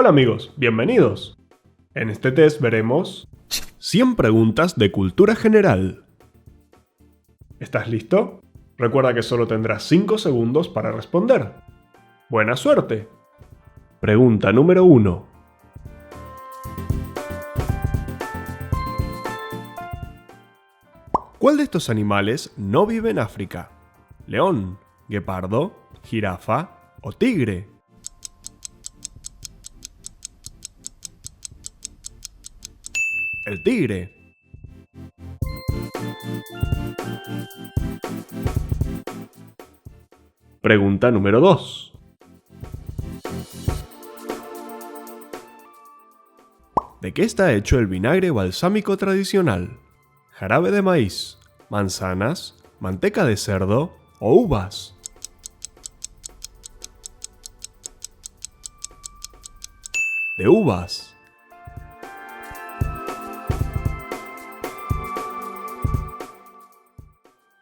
Hola amigos, bienvenidos. En este test veremos 100 preguntas de cultura general. ¿Estás listo? Recuerda que solo tendrás 5 segundos para responder. ¡Buena suerte! Pregunta número 1. ¿Cuál de estos animales no vive en África? ¿León, guepardo, jirafa o tigre? El tigre. Pregunta número 2. ¿De qué está hecho el vinagre balsámico tradicional? ¿Jarabe de maíz, manzanas, manteca de cerdo o uvas? De uvas.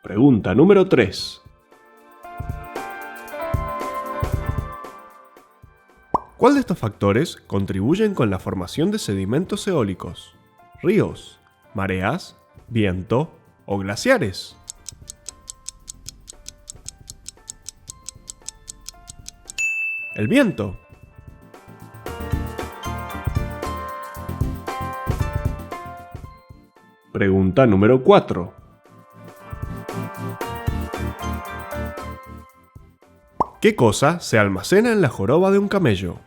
Pregunta número 3. ¿Cuál de estos factores contribuyen con la formación de sedimentos eólicos? ¿Ríos, mareas, viento o glaciares? El viento. Pregunta número 4. ¿Qué cosa se almacena en la joroba de un camello?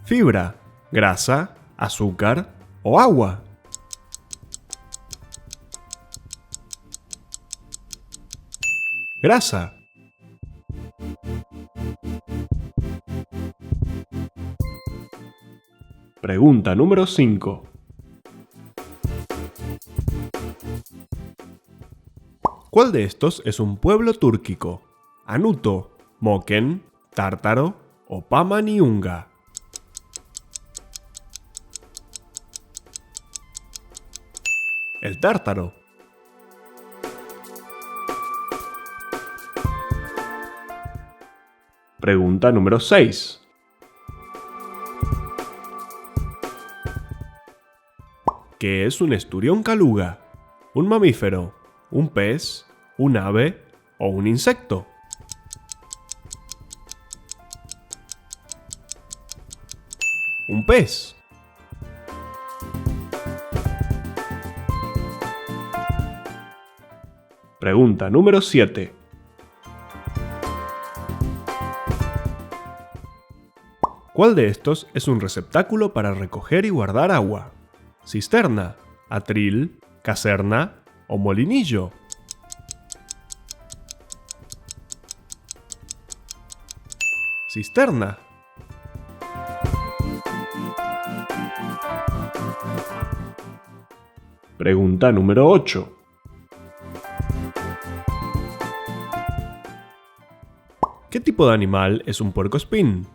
¿Fibra, grasa, azúcar o agua? Grasa. Pregunta número 5. ¿Cuál de estos es un pueblo túrquico? ¿Anuto, Moken, Tártaro o Pamaniunga? El Tártaro. Pregunta número 6. ¿Qué es un esturión caluga? ¿Un mamífero, un pez, un ave o un insecto? Un pez. Pregunta número 7. ¿Cuál de estos es un receptáculo para recoger y guardar agua? ¿Cisterna, atril, caserna o molinillo? Cisterna. Pregunta número 8. ¿Qué tipo de animal es un puercoespín?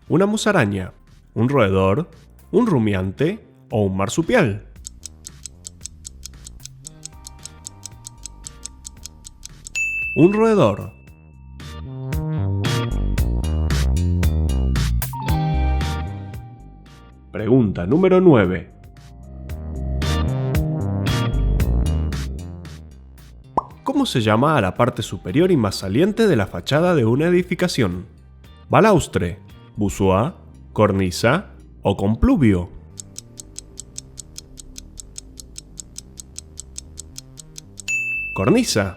¿Una musaraña, un roedor, un rumiante o un marsupial? Un roedor. Pregunta número 9. ¿Cómo se llama a la parte superior y más saliente de la fachada de una edificación? ¿Balaustre, buzoá, cornisa o compluvio? Cornisa.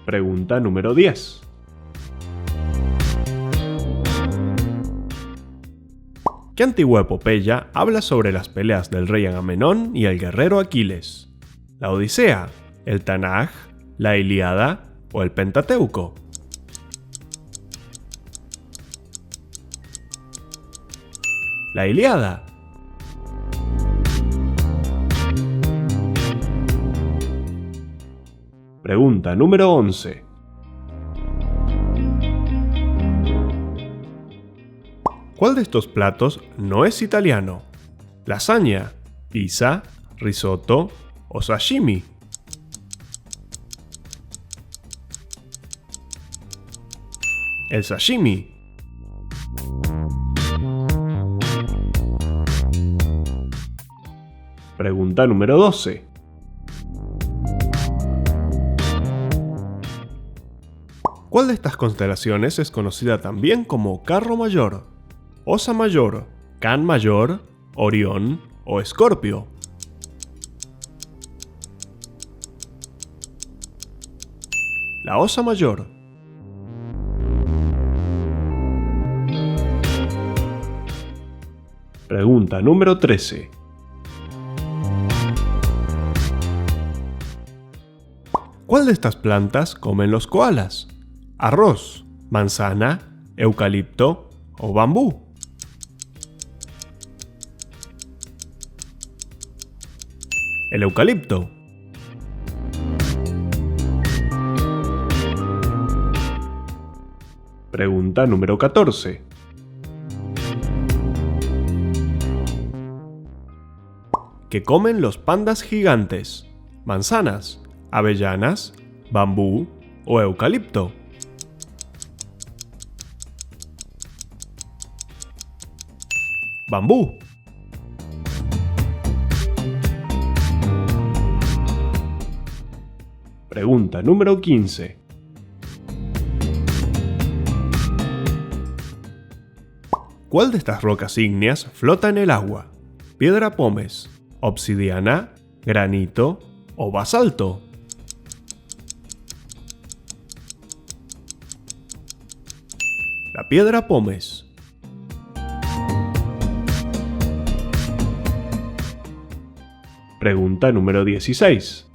Pregunta número 10. ¿Qué antigua epopeya habla sobre las peleas del rey Agamenón y el guerrero Aquiles? ¿La Odisea, el Tanaj, la Ilíada o el Pentateuco? La Ilíada. Pregunta número 11. ¿Cuál de estos platos no es italiano? ¿Lasaña, pizza, risotto o sashimi? El sashimi. Pregunta número 12. ¿Cuál de estas constelaciones es conocida también como Carro Mayor, Osa Mayor, Can Mayor, Orión o Escorpio? La Osa Mayor. Pregunta número 13. ¿Cuál de estas plantas comen los koalas? ¿Arroz, manzana, eucalipto o bambú? El eucalipto. Pregunta número 14. ¿Qué comen los pandas gigantes? ¿Manzanas, avellanas, bambú o eucalipto? Bambú. Pregunta número 15. ¿Cuál de estas rocas ígneas flota en el agua? ¿Piedra pómez, obsidiana, granito o basalto? La piedra pómez. Pregunta número 16.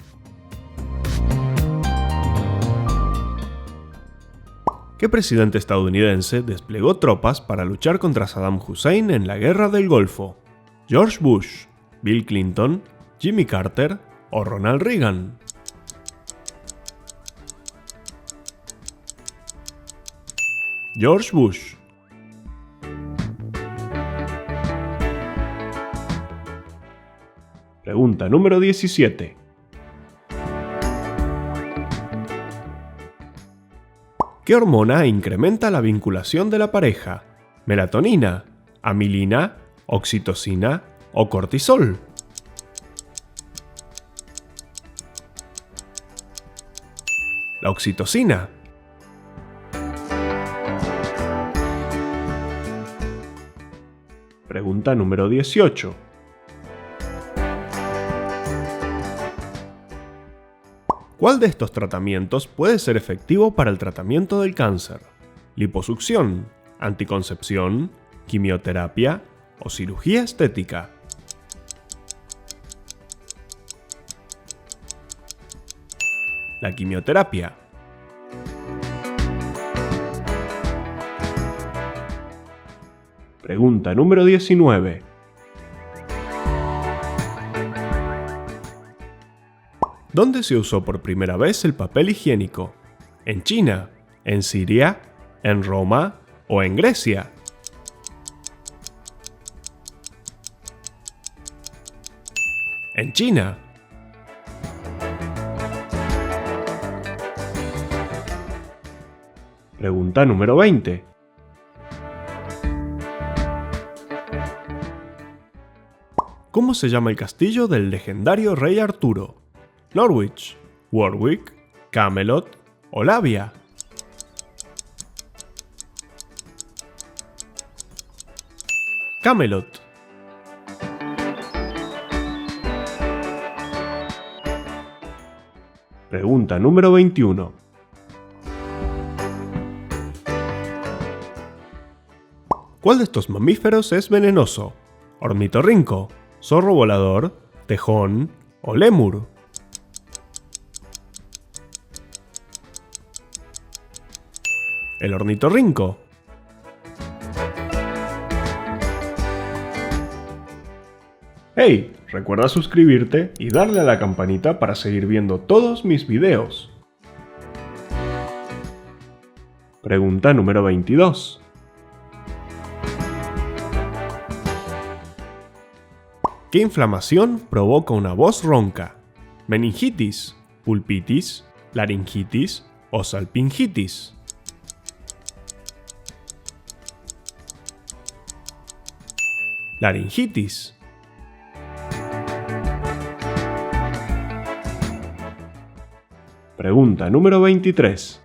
¿Qué presidente estadounidense desplegó tropas para luchar contra Saddam Hussein en la Guerra del Golfo? ¿George Bush, Bill Clinton, Jimmy Carter o Ronald Reagan? George Bush. Pregunta número 17. ¿Qué hormona incrementa la vinculación de la pareja? ¿Melatonina, amilina, oxitocina o cortisol? La oxitocina. Pregunta número 18. ¿Cuál de estos tratamientos puede ser efectivo para el tratamiento del cáncer? ¿Liposucción, anticoncepción, quimioterapia o cirugía estética? La quimioterapia. Pregunta número 19. ¿Dónde se usó por primera vez el papel higiénico? ¿En China, en Siria, en Roma o en Grecia? En China. Pregunta número 20. ¿Cómo se llama el castillo del legendario rey Arturo? ¿Norwich, Warwick, Camelot o Labia? Camelot. Pregunta número 21. ¿Cuál de estos mamíferos es venenoso? ¿Ornitorrinco, zorro volador, tejón o lémur? El ornitorrinco. ¡Hey! Recuerda suscribirte y darle a la campanita para seguir viendo todos mis videos. Pregunta número 22. ¿Qué inflamación provoca una voz ronca? ¿Meningitis, pulpitis, laringitis o salpingitis? laringitis. Pregunta número 23.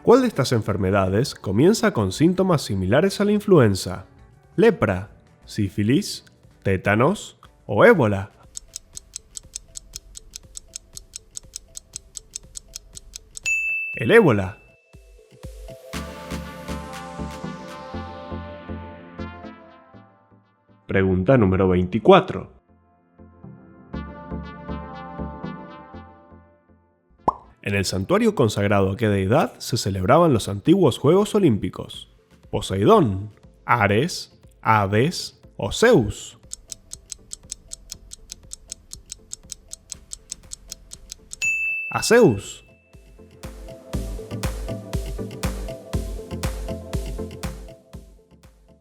¿Cuál de estas enfermedades comienza con síntomas similares a la influenza? ¿Lepra, sífilis, tétanos o ébola? El ébola. Pregunta número 24. En el santuario consagrado a qué deidad se celebraban los antiguos Juegos Olímpicos: ¿Poseidón, Ares, Hades o Zeus? A Zeus.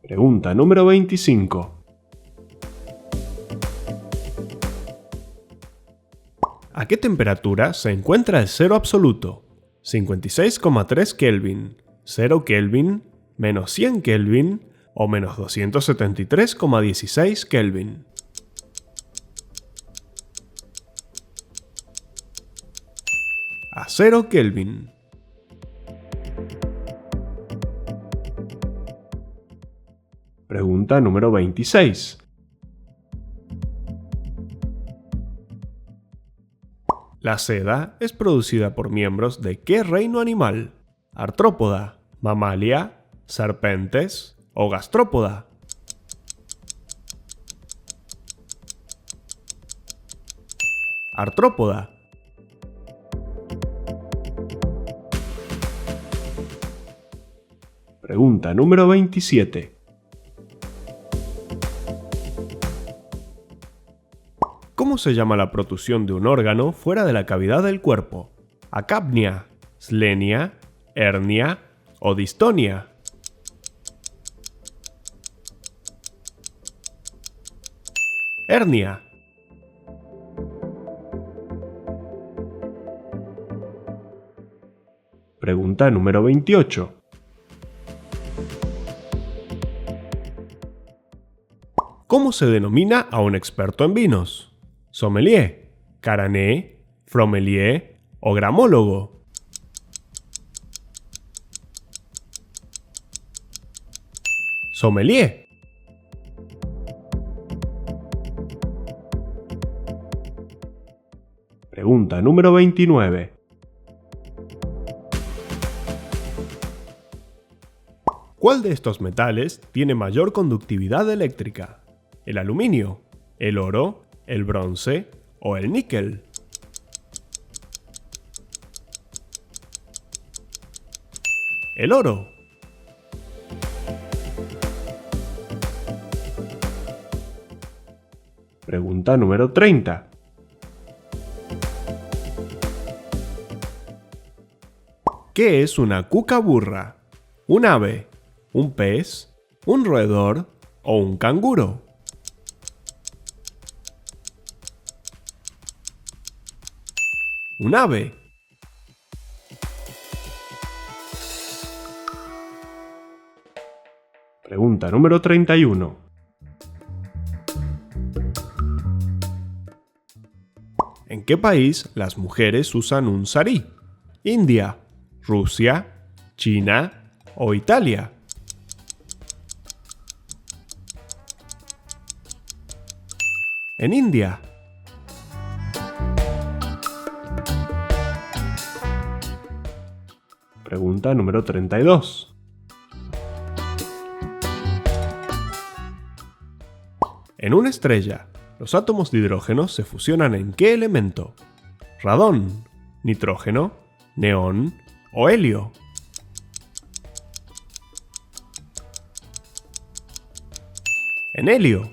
Pregunta número 25. ¿A qué temperatura se encuentra el cero absoluto? 56,3 Kelvin, 0 Kelvin, menos 100 Kelvin o menos 273,16 Kelvin. A 0 Kelvin. Pregunta número 26. La seda es producida por miembros de ¿qué reino animal? ¿Artrópoda, mamalia, serpentes o gastrópoda? Artrópoda. Pregunta número 27. ¿Cómo se llama la protusión de un órgano fuera de la cavidad del cuerpo? ¿Acapnia, splenia, hernia o distonia? Hernia. Pregunta número 28. ¿Cómo se denomina a un experto en vinos? ¿Sommelier, carané, fromelier o gramólogo? Sommelier. Pregunta número 29. ¿Cuál de estos metales tiene mayor conductividad eléctrica? ¿El aluminio, el oro, el bronce o el níquel? El oro. Pregunta número 30. ¿Qué es una cucaburra? ¿Un ave, un pez, un roedor o un canguro? Un ave. Pregunta número 31. ¿En qué país las mujeres usan un sarí? ¿India, Rusia, China o Italia? En India. Pregunta número 32. En una estrella, los átomos de hidrógeno se fusionan ¿en qué elemento? ¿Radón, nitrógeno, neón o helio? En helio.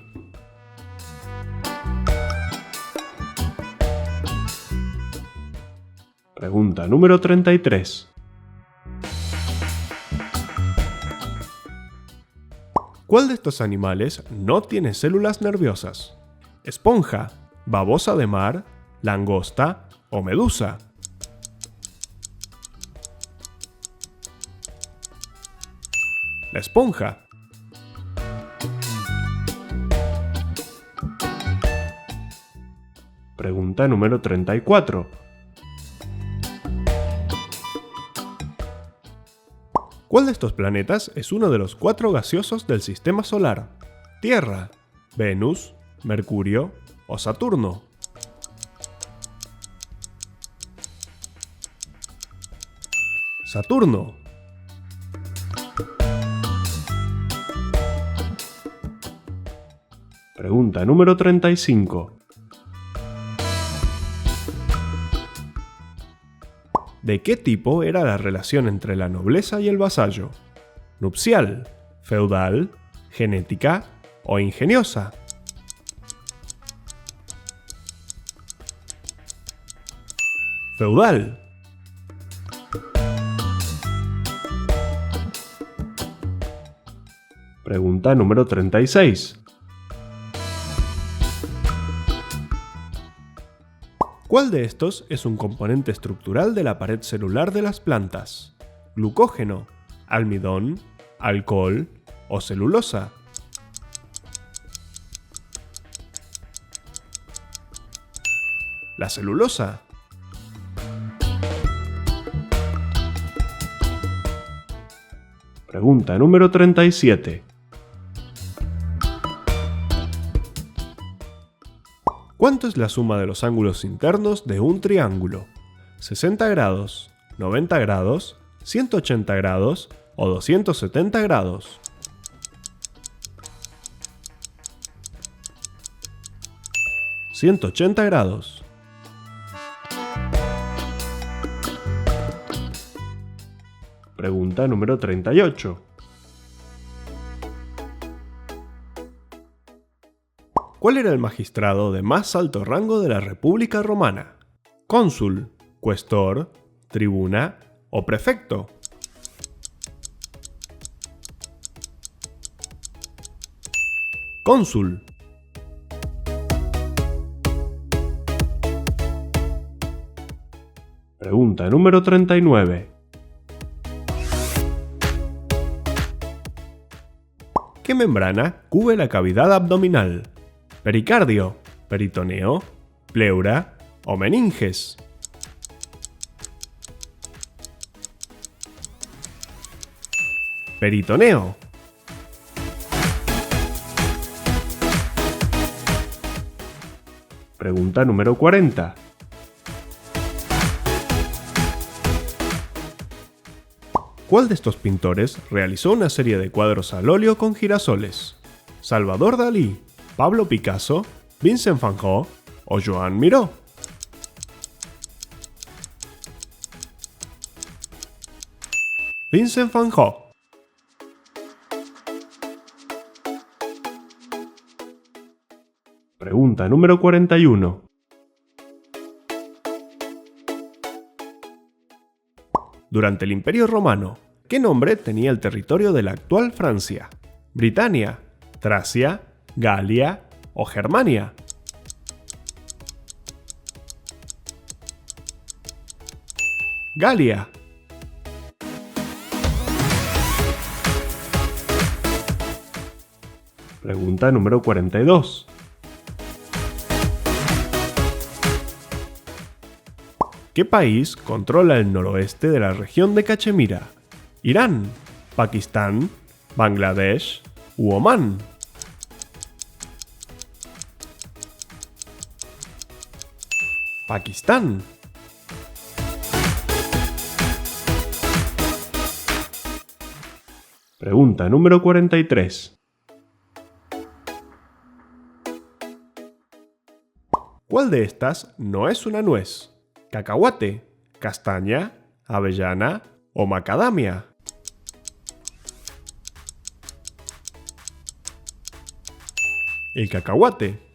Pregunta número 33. ¿Cuál de estos animales no tiene células nerviosas? ¿Esponja, babosa de mar, langosta o medusa? La esponja. Pregunta número 34. ¿Cuál de estos planetas es uno de los 4 gaseosos del Sistema Solar? ¿Tierra, Venus, Mercurio o Saturno? Saturno. Pregunta número 35. ¿De qué tipo era la relación entre la nobleza y el vasallo? ¿Nupcial, feudal, genética o ingeniosa? Feudal. Pregunta número 36. ¿Cuál de estos es un componente estructural de la pared celular de las plantas? ¿Glucógeno, almidón, alcohol o celulosa? La celulosa. Pregunta número 37. ¿Cuánto es la suma de los ángulos internos de un triángulo? ¿60 grados, 90 grados, 180 grados o 270 grados? ¿180 grados? Pregunta número 38. ¿Cuál era el magistrado de más alto rango de la República Romana? ¿Cónsul, cuestor, tribuna o prefecto? Cónsul. Pregunta número 39. ¿Qué membrana cubre la cavidad abdominal? ¿Pericardio, peritoneo, pleura o meninges? Peritoneo. Pregunta número 40. ¿Cuál de estos pintores realizó una serie de cuadros al óleo con girasoles? ¿Salvador Dalí, Pablo Picasso, Vincent van Gogh o Joan Miró? Vincent van Gogh. Pregunta número 41. Durante el Imperio Romano, ¿qué nombre tenía el territorio de la actual Francia? ¿Britania, Tracia, Galia o Germania? Galia. Pregunta número 42. ¿Qué país controla el noroeste de la región de Cachemira? ¿Irán, Pakistán, Bangladesh u Omán? Pakistán. Pregunta número 43. ¿Cuál de estas no es una nuez? ¿Cacahuate, castaña, avellana o macadamia? El cacahuate.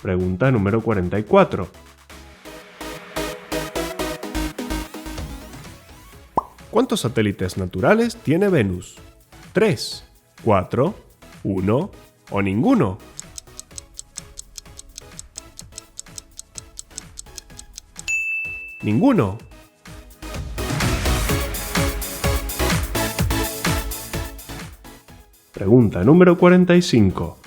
Pregunta número 44. ¿Cuántos satélites naturales tiene Venus? ¿3, 4, 1 o ninguno? Ninguno. Pregunta número 45.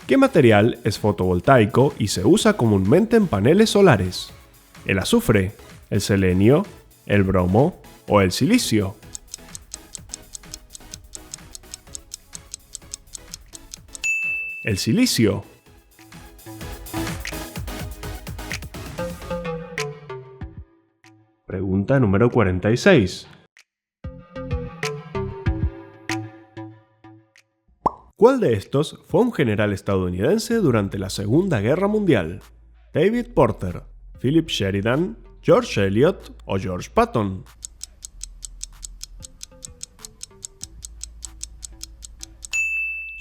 ¿Qué material es fotovoltaico y se usa comúnmente en paneles solares? ¿El azufre, el selenio, el bromo o el silicio? El silicio. Pregunta número 46. ¿Cuál de estos fue un general estadounidense durante la Segunda Guerra Mundial? ¿David Porter, Philip Sheridan, George Eliot o George Patton?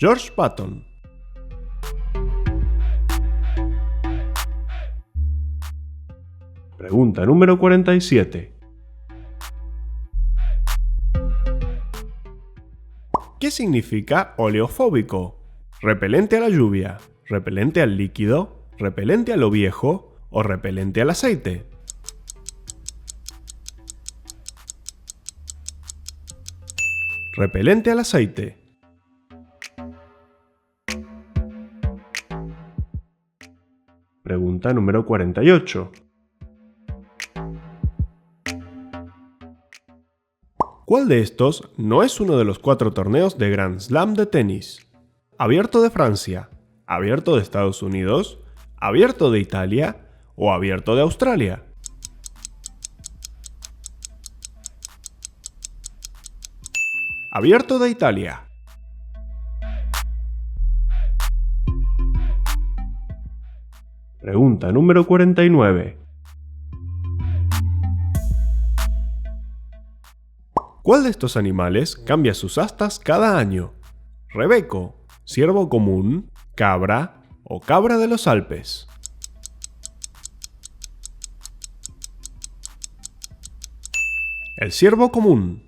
George Patton. Pregunta número 47. ¿Qué significa oleofóbico? ¿Repelente a la lluvia, repelente al líquido, repelente a lo viejo o repelente al aceite? Repelente al aceite. Pregunta número 48. ¿Cuál de estos no es uno de los 4 torneos de Grand Slam de tenis? ¿Abierto de Francia, Abierto de Estados Unidos, Abierto de Italia o Abierto de Australia? Abierto de Italia. Pregunta número 49. ¿Cuál de estos animales cambia sus astas cada año? ¿Rebeco, ciervo común, cabra o cabra de los Alpes? El ciervo común.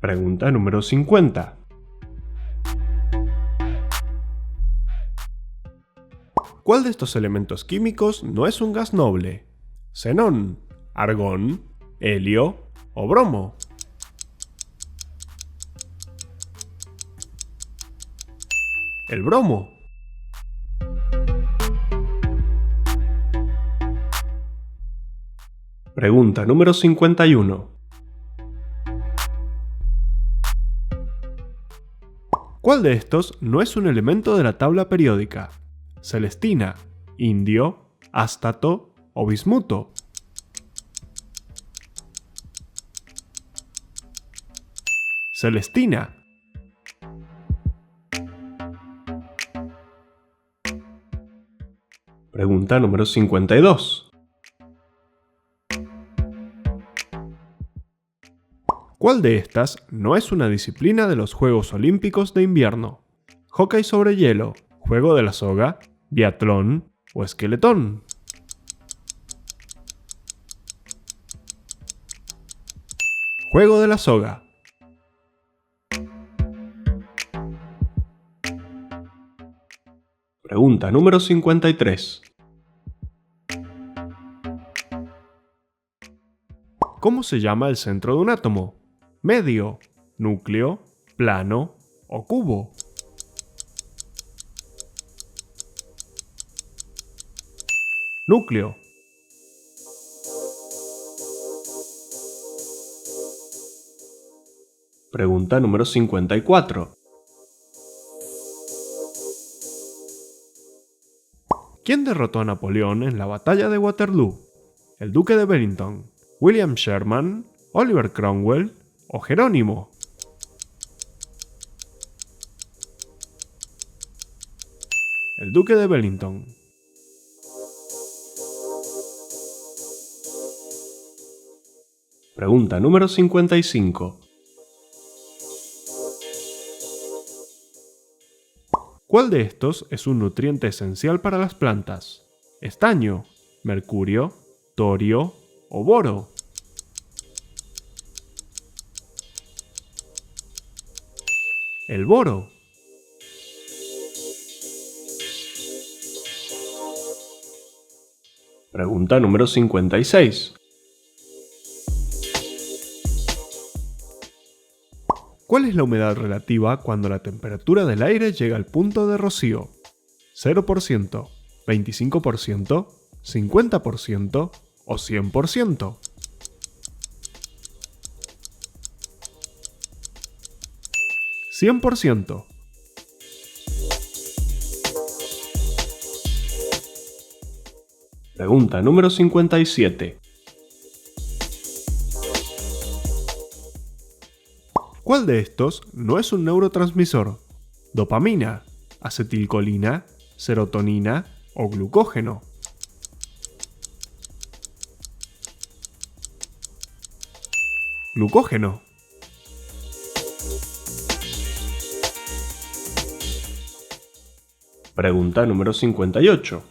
Pregunta número 50. ¿Cuál de estos elementos químicos no es un gas noble? ¿Xenón, argón, helio o bromo? El bromo. Pregunta número 51. ¿Cuál de estos no es un elemento de la tabla periódica? ¿Celestina, indio, ástato o bismuto? Celestina. Pregunta número 52. ¿Cuál de estas no es una disciplina de los Juegos Olímpicos de Invierno? ¿Hockey sobre hielo, juego de la soga, biatlón o esqueletón? Juego de la soga. Pregunta número 53. ¿Cómo se llama el centro de un átomo? ¿Medio, núcleo, plano o cubo? Núcleo. Pregunta número 54. ¿Quién derrotó a Napoleón en la batalla de Waterloo? ¿El duque de Wellington, William Sherman, Oliver Cromwell o Jerónimo? El duque de Wellington. Pregunta número 55. ¿Cuál de estos es un nutriente esencial para las plantas? ¿Estaño, mercurio, torio o boro? El boro. Pregunta número 56. ¿Cuál es la humedad relativa cuando la temperatura del aire llega al punto de rocío? ¿0%, 25%, 50% o 100%? ¿100%? Pregunta número 57. ¿Cuál de estos no es un neurotransmisor? ¿Dopamina, acetilcolina, serotonina o glucógeno? Glucógeno. Pregunta número 58.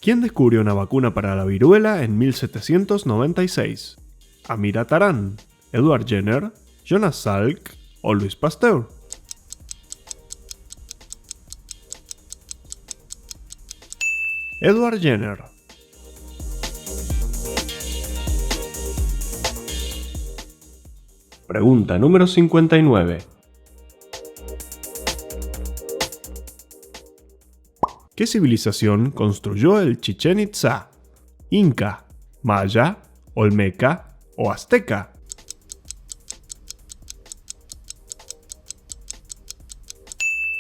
¿Quién descubrió una vacuna para la viruela en 1796? ¿Amir Atarán, Edward Jenner, Jonas Salk o Louis Pasteur? Edward Jenner. Pregunta número 59. ¿Qué civilización construyó el Chichén Itzá? ¿Inca, Maya, Olmeca o Azteca?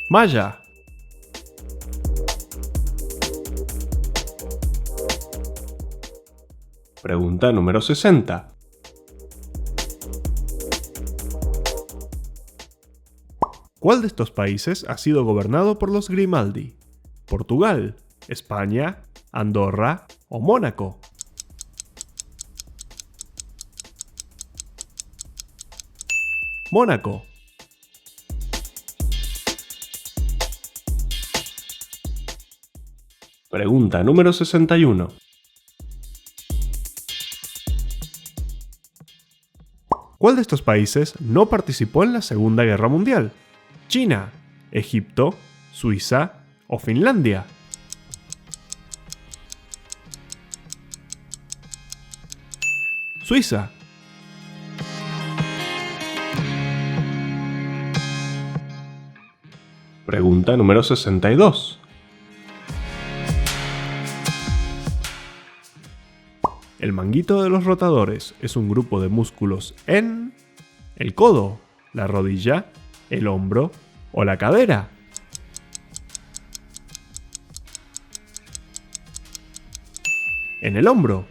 Maya. Pregunta número 60. ¿Cuál de estos países ha sido gobernado por los Grimaldi? ¿Portugal, España, Andorra o Mónaco? Mónaco. Pregunta número 61. ¿Cuál de estos países no participó en la Segunda Guerra Mundial? ¿China, Egipto, Suiza o Finlandia? Suiza. Pregunta número 62. El manguito de los rotadores es un grupo de músculos en el codo, la rodilla, el hombro o la cadera. En el hombro.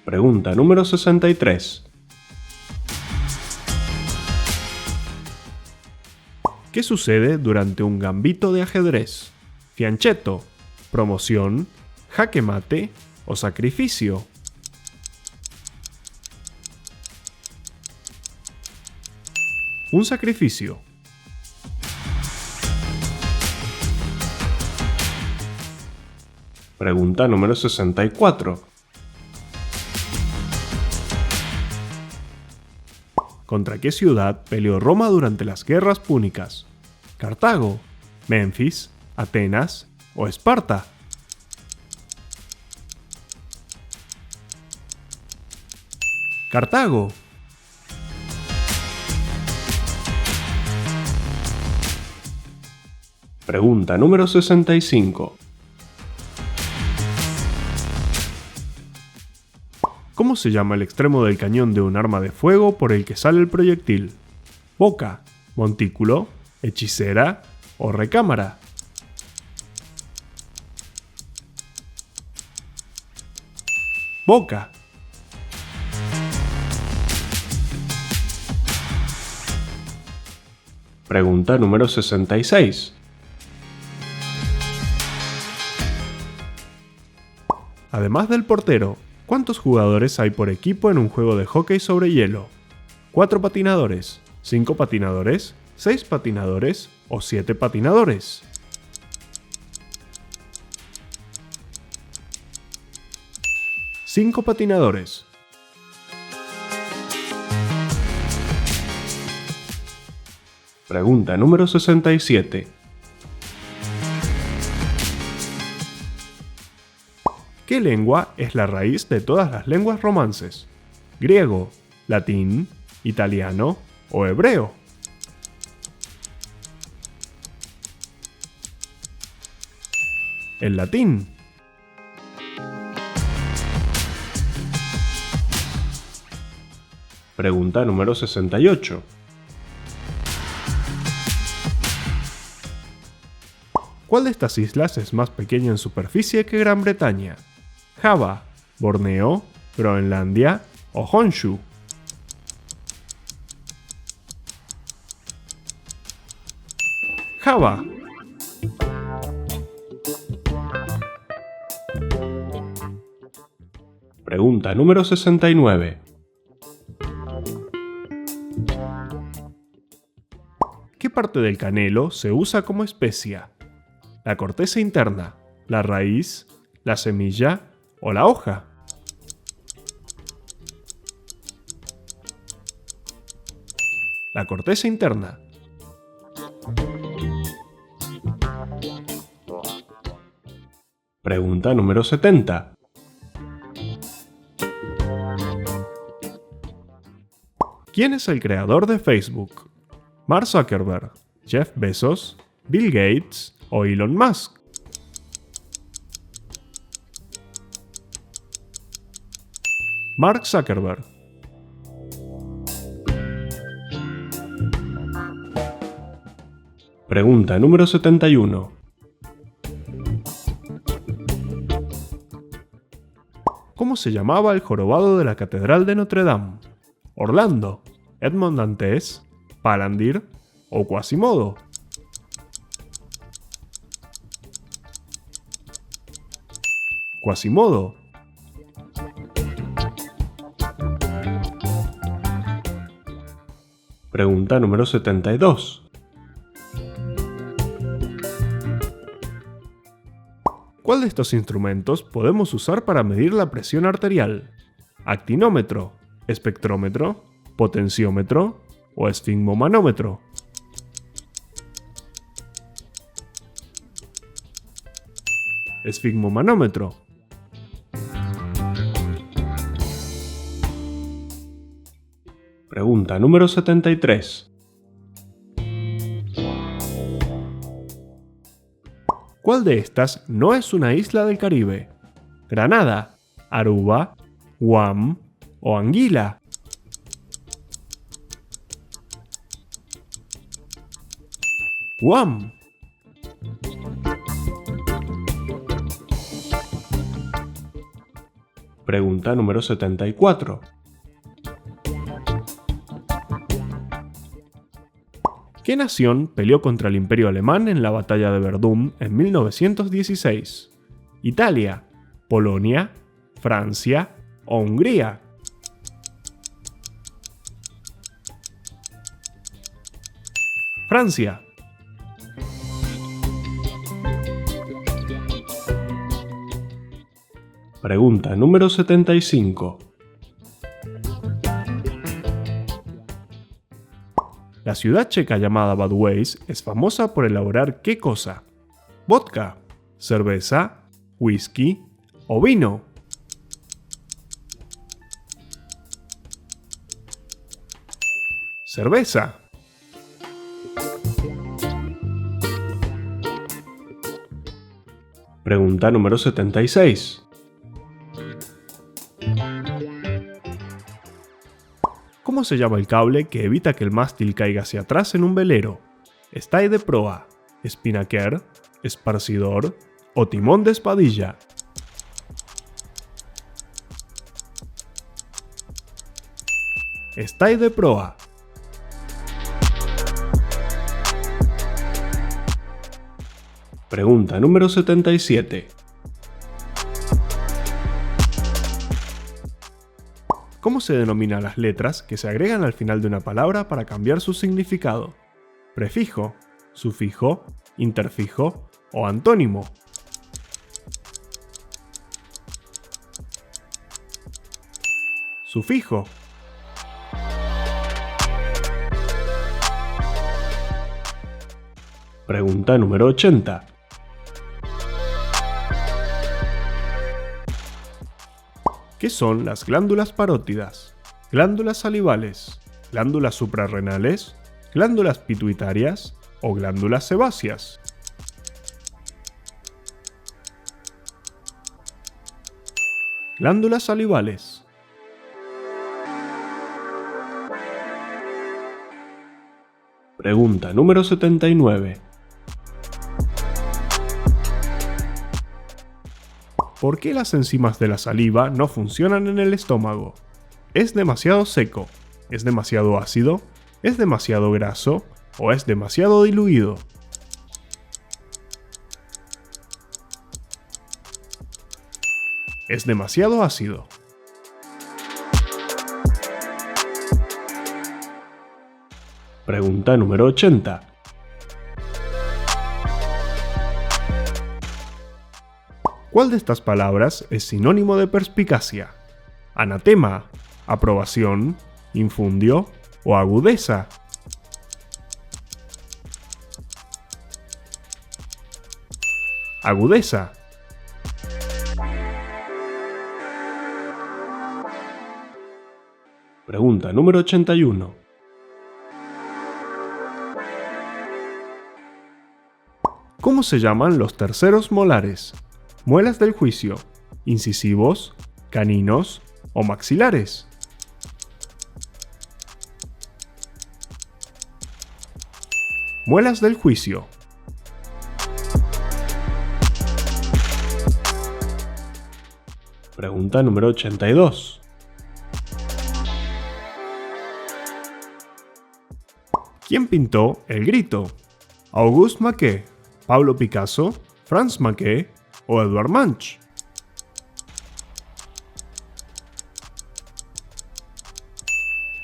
Pregunta número 63. ¿Qué sucede durante un gambito de ajedrez? ¿Fianchetto, promoción, jaque mate o sacrificio? Un sacrificio. Pregunta número 64. ¿Contra qué ciudad peleó Roma durante las guerras púnicas? ¿Cartago, Memphis, Atenas o Esparta? Cartago. Pregunta número 65. ¿Cómo se llama el extremo del cañón de un arma de fuego por el que sale el proyectil? ¿Boca, montículo, hechicera o recámara? Boca. Pregunta número 66. Además del portero, ¿cuántos jugadores hay por equipo en un juego de hockey sobre hielo? ¿4 patinadores, 5 patinadores, 6 patinadores o 7 patinadores? ¿5 patinadores? Pregunta número 67. ¿Qué lengua es la raíz de todas las lenguas romances? ¿Griego, latín, italiano o hebreo? El latín. Pregunta número 68. ¿Cuál de estas islas es más pequeña en superficie que Gran Bretaña? ¿Java, Borneo, Groenlandia o Honshu? Java. Pregunta número 69. ¿Qué parte del canelo se usa como especia? ¿La corteza interna, la raíz, la semilla o la hoja? La corteza interna. Pregunta número 70. ¿Quién es el creador de Facebook? ¿Mark Zuckerberg, Jeff Bezos, Bill Gates o Elon Musk? Mark Zuckerberg. Pregunta número 71. ¿Cómo se llamaba el jorobado de la Catedral de Notre Dame? ¿Orlando, Edmond Dantes, Palantir o Quasimodo? Quasimodo. Pregunta número 72. ¿Cuál de estos instrumentos podemos usar para medir la presión arterial? ¿Actinómetro, espectrómetro, potenciómetro o esfigmomanómetro? Esfigmomanómetro. Pregunta número 73. ¿Cuál de estas no es una isla del Caribe? ¿Granada, Aruba, Guam o Anguila? Guam. Pregunta número 74. ¿Qué nación peleó contra el Imperio Alemán en la Batalla de Verdún en 1916? ¿Italia, Polonia, Francia o Hungría? Francia. Pregunta número 75. La ciudad checa llamada Budweis es famosa por elaborar ¿qué cosa? ¿Vodka, cerveza, whisky o vino? Cerveza. Pregunta número 76. ¿Cómo se llama el cable que evita que el mástil caiga hacia atrás en un velero? ¿Stay de proa, spinnaker, esparcidor o timón de espadilla? Stay de proa. Pregunta número 77. ¿Cómo se denominan las letras que se agregan al final de una palabra para cambiar su significado? ¿Prefijo, sufijo, interfijo o antónimo? Sufijo. Pregunta número 80. ¿Qué son las glándulas parótidas? ¿Glándulas salivales? ¿Glándulas suprarrenales? ¿Glándulas pituitarias? ¿O glándulas sebáceas? Glándulas salivales. Pregunta número 79. ¿Por qué las enzimas de la saliva no funcionan en el estómago? ¿Es demasiado seco? ¿Es demasiado ácido? ¿Es demasiado graso? ¿O es demasiado diluido? Es demasiado ácido. Pregunta número 80. ¿Cuál de estas palabras es sinónimo de perspicacia? ¿Anatema, aprobación, infundio o agudeza? Agudeza. Pregunta número 81. ¿Cómo se llaman los terceros molares? ¿Muelas del juicio, incisivos, caninos o maxilares? Muelas del juicio. Pregunta número 82. ¿Quién pintó El Grito? ¿Auguste Maquet, Pablo Picasso, Franz Maquet o Edvard Munch?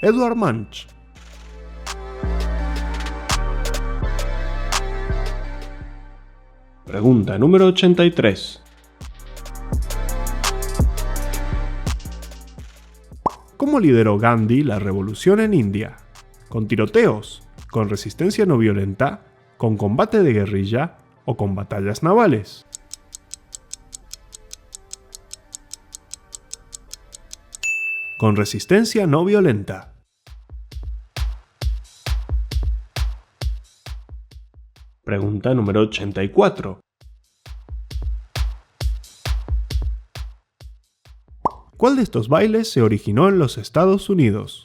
Edvard Munch. Pregunta número 83. ¿Cómo lideró Gandhi la revolución en India? ¿Con tiroteos? ¿Con resistencia no violenta? ¿Con combate de guerrilla? ¿O con batallas navales? Con resistencia no violenta. Pregunta número 84. ¿Cuál de estos bailes se originó en los Estados Unidos?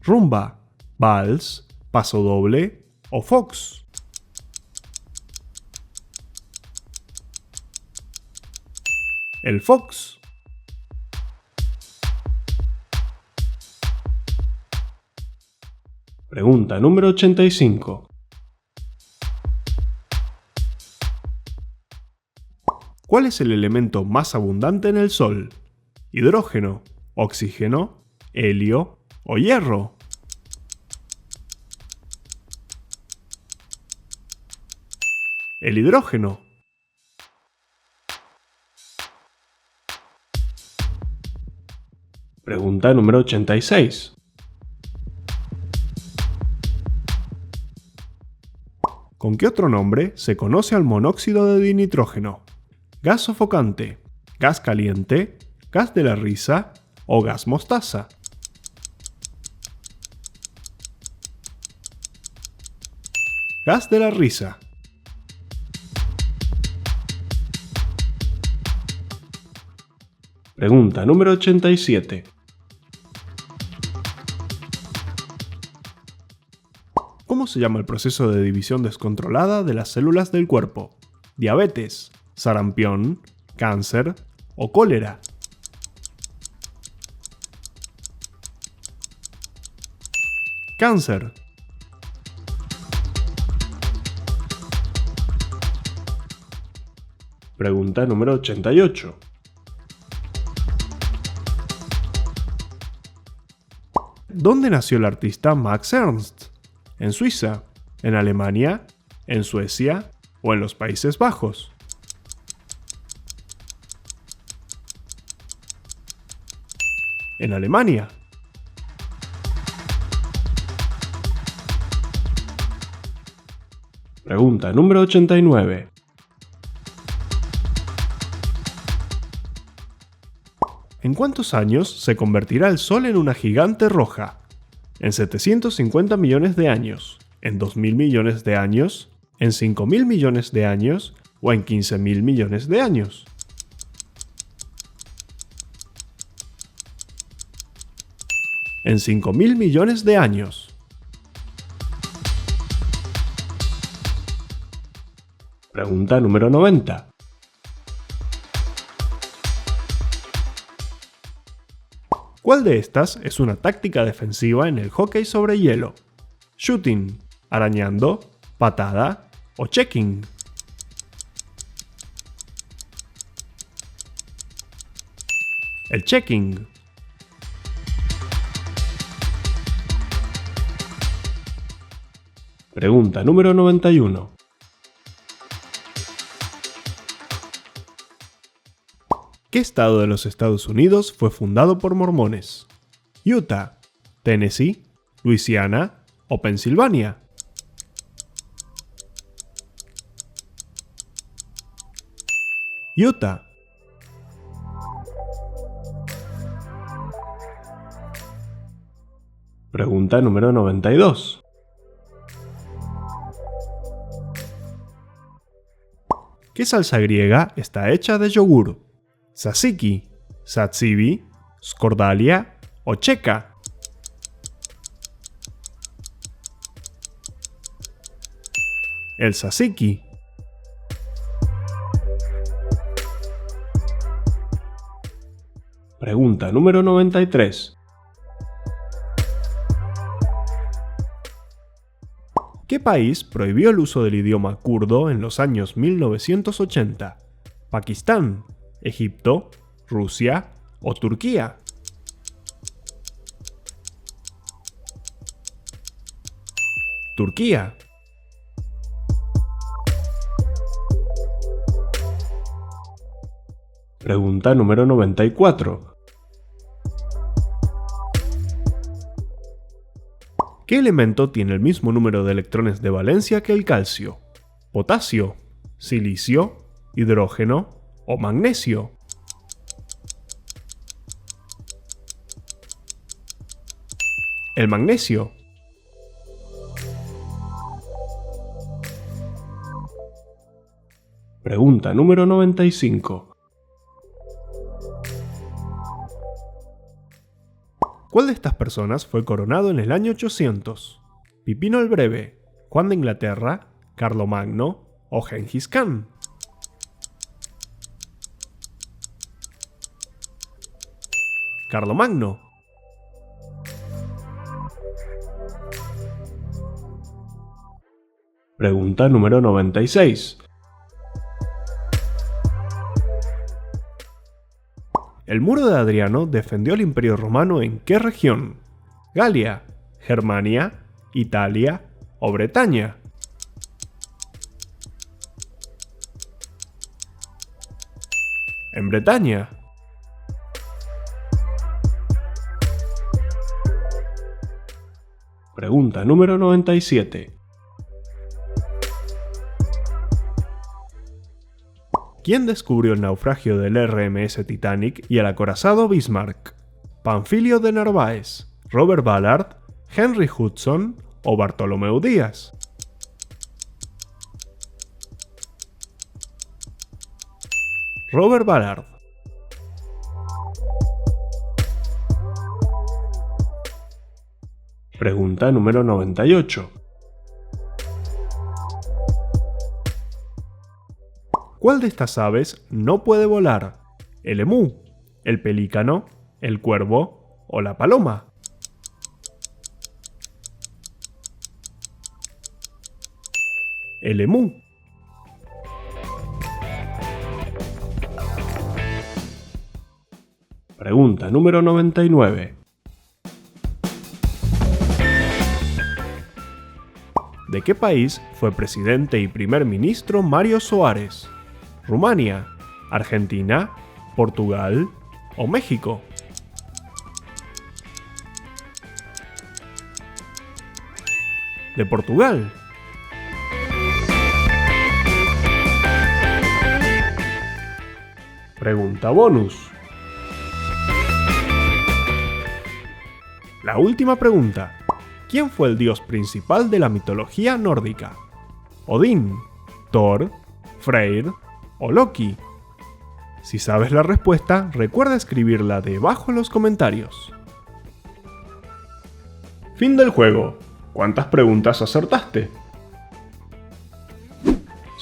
¿Rumba, vals, paso doble o fox? El fox. Pregunta número 85. ¿Cuál es el elemento más abundante en el Sol? ¿Hidrógeno, oxígeno, helio o hierro? El hidrógeno. Pregunta número 86. ¿Con qué otro nombre se conoce al monóxido de dinitrógeno? ¿Gas sofocante, gas caliente, gas de la risa o gas mostaza? Gas de la risa. Pregunta número 87. ¿Cómo se llama el proceso de división descontrolada de las células del cuerpo? ¿Diabetes, sarampión, cáncer o cólera? Cáncer. Pregunta número 88. ¿Dónde nació el artista Max Ernst? ¿En Suiza? ¿En Alemania? ¿En Suecia? ¿O en los Países Bajos? En Alemania. Pregunta número 89. ¿En cuántos años se convertirá el Sol en una gigante roja? ¿En 750 millones de años? ¿En 2.000 millones de años? ¿En 5.000 millones de años? ¿O en 15.000 millones de años? En 5.000 millones de años. Pregunta número 90. ¿Cuál de estas es una táctica defensiva en el hockey sobre hielo? Shooting, arañando, patada o checking. El checking. Pregunta número 91. ¿Qué estado de los Estados Unidos fue fundado por mormones? ¿Utah, Tennessee, Luisiana o Pensilvania? Utah. Pregunta número 92. ¿Qué salsa griega está hecha de yogur? ¿Tzatziki, tzatziki, scordalia o checa? El tzatziki. Pregunta número 93. ¿Qué país prohibió el uso del idioma kurdo en los años 1980? ¿Pakistán, Egipto, Rusia o Turquía? Turquía. Pregunta número 94. ¿Qué elemento tiene el mismo número de electrones de valencia que el calcio? ¿Potasio, silicio, hidrógeno o magnesio? El magnesio. Pregunta número 95. ¿Cuál de estas personas fue coronado en el año 800? ¿Pipino el Breve, Juan de Inglaterra, Carlomagno o Gengis Khan? Carlomagno. Pregunta número 96. ¿El muro de Adriano defendió al Imperio Romano en qué región? ¿Galia, Germania, Italia o Bretaña? En Bretaña. Pregunta número 97. ¿Quién descubrió el naufragio del RMS Titanic y el acorazado Bismarck? ¿Panfilio de Narváez, Robert Ballard, Henry Hudson o Bartolomeu Díaz? Robert Ballard. Pregunta número 98. ¿Cuál de estas aves no puede volar? ¿El emú, el pelícano, el cuervo o la paloma? El emú. Pregunta número 99. ¿De qué país fue presidente y primer ministro Mário Soares? ¿Rumania, Argentina, Portugal o México? De Portugal. Pregunta bonus. La última pregunta. ¿Quién fue el dios principal de la mitología nórdica? ¿Odín, Thor, Freyr o Loki? Si sabes la respuesta, recuerda escribirla debajo en los comentarios. Fin del juego. ¿Cuántas preguntas acertaste?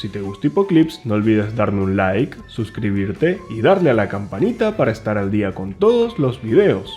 Si te gustó Hipoclips, no olvides darme un like, suscribirte y darle a la campanita para estar al día con todos los videos.